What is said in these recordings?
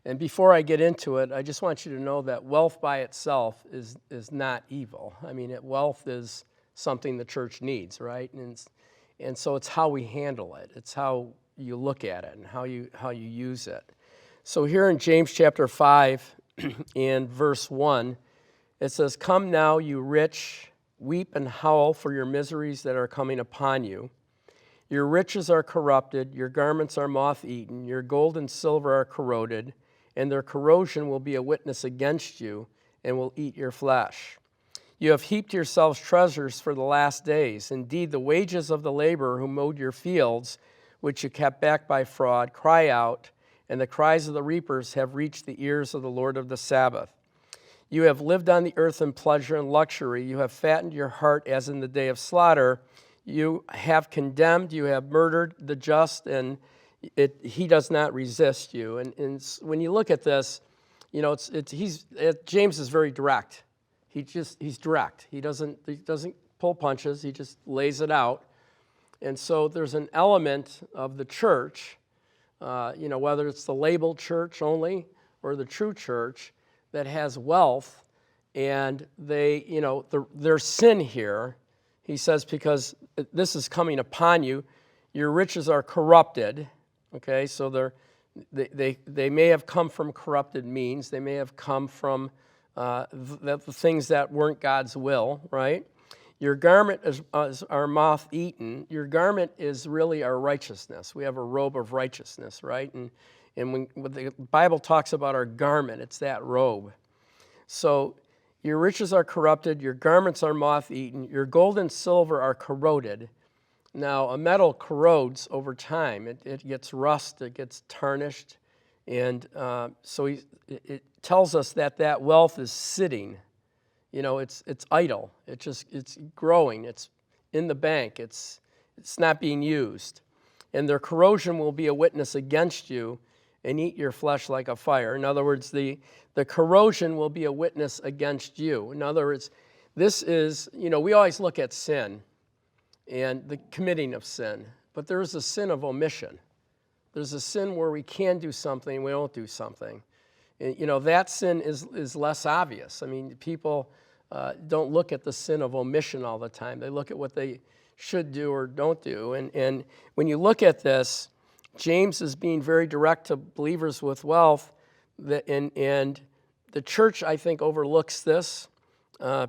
And before I get into it, I just want you to know that wealth by itself is not evil. I mean, wealth is something the church needs, right? And so it's how we handle it. It's how you look at it and how you use it. So here in James chapter 5 and verse 1, it says, "Come now, you rich, weep and howl for your miseries that are coming upon you. Your riches are corrupted, your garments are moth-eaten, your gold and silver are corroded, and their corrosion will be a witness against you and will eat your flesh. You have heaped yourselves treasures for the last days. Indeed, the wages of the laborer who mowed your fields, which you kept back by fraud, cry out, and the cries of the reapers have reached the ears of the Lord of the Sabbath. You have lived on the earth in pleasure and luxury. You have fattened your heart as in the day of slaughter. You have condemned, you have murdered the just, and he does not resist you." And when you look at this, you know, James is very direct. He's direct. He doesn't pull punches. He just lays it out. And so there's an element of the church, whether it's the labeled church only or the true church, that has wealth, and their sin here. He says, because this is coming upon you, your riches are corrupted. Okay, so they may have come from corrupted means. They may have come from the things that weren't God's will, right? Your garment are moth-eaten. Your garment is really our righteousness. We have a robe of righteousness, right? And when the Bible talks about our garment, it's that robe. So your riches are corrupted. Your garments are moth-eaten. Your gold and silver are corroded. Now, a metal corrodes over time. It gets rust, it gets tarnished, and so it tells us that wealth is sitting. You know, it's idle. It's growing. It's in the bank. It's not being used. And their corrosion will be a witness against you and eat your flesh like a fire. In other words, the corrosion will be a witness against you. In other words, this is, we always look at sin and the committing of sin. But there is a sin of omission. There's a sin where we can do something and we don't do something. And, that sin is less obvious. I mean, people don't look at the sin of omission all the time. They look at what they should do or don't do. And when you look at this, James is being very direct to believers with wealth. And the church, I think, overlooks this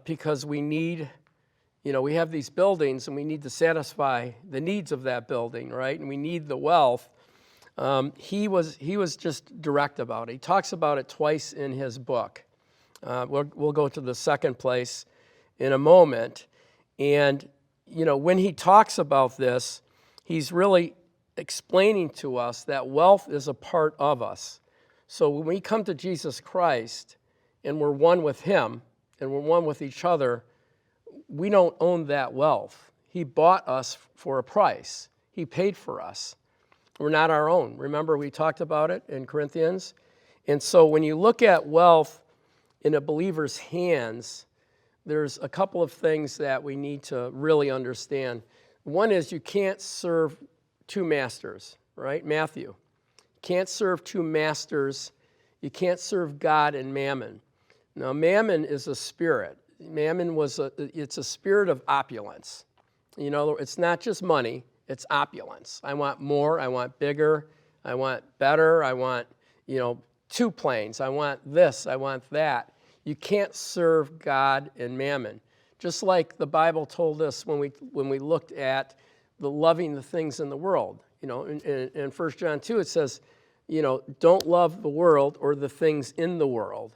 because we need... we have these buildings and we need to satisfy the needs of that building, right? And we need the wealth. He was just direct about it. He talks about it twice in his book. We'll go to the second place in a moment. And, when he talks about this, he's really explaining to us that wealth is a part of us. So when we come to Jesus Christ and we're one with him and we're one with each other, we don't own that wealth. He bought us for a price. He paid for us. We're not our own. Remember, we talked about it in Corinthians? And so when you look at wealth in a believer's hands, there's a couple of things that we need to really understand. One is you can't serve two masters, right? Matthew. Can't serve two masters. You can't serve God and mammon. Now, mammon is a spirit. Mammon it's a spirit of opulence. It's not just money, it's opulence. I want more, I want bigger, I want better, I want, 2 planes, I want this, I want that. You can't serve God and mammon. Just like the Bible told us when we looked at the loving the things in the world. In 1 John 2 it says, don't love the world or the things in the world.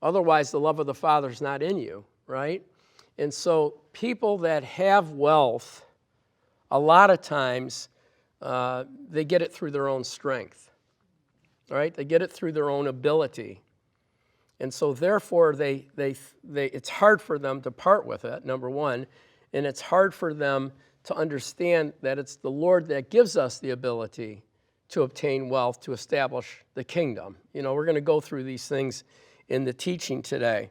Otherwise, the love of the Father is not in you, right? And so people that have wealth, a lot of times, they get it through their own strength, right? They get it through their own ability. And so therefore, it's hard for them to part with it, number one, and it's hard for them to understand that it's the Lord that gives us the ability to obtain wealth, to establish the kingdom. We're going to go through these things in the teaching today.